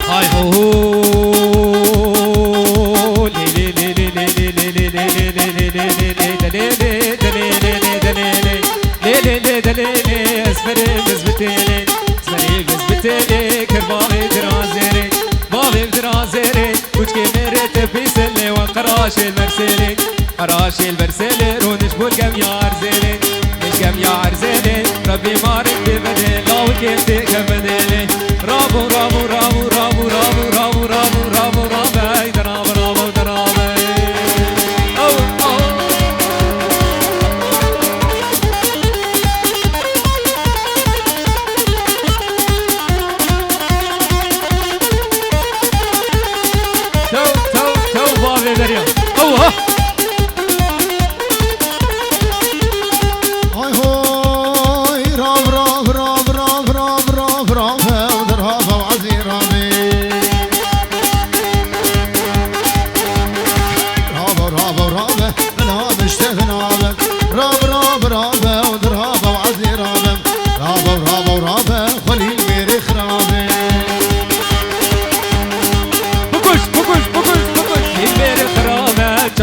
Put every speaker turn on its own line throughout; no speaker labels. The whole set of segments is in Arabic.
هاي هو لي لي لي لي لي لي لي لي لي لي اسفري بزبتيلي اسفري بزبتيلي كربابي درازيري بابي درازيري كوش كمرت في سلي وقراش المرسلي قراش المرسلي رونش بولقم يا عرزيلي نشقم يا عرزيلي ربي مارك ببدل لو كيف تكمدلي رابو رابو رابو رابو رابو رابو رابو رابو رابو درابو رابو درابو او او تو بابي دريا او ها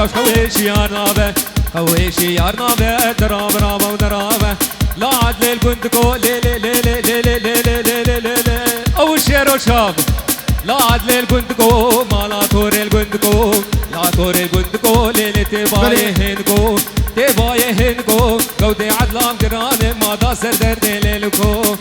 خويش يا نابه خويش يا نابه دراب رابه ودرابه لا عدل البندقو لي لي لي لي لي لي لي لي لي لي لي او الشير وشاب لا عدل البندقو ما لا تور البندقو لا تور البندقو لي لي تباي هنقو تباي هنقو قودي عدلام قران ما دا سر درد ليلكو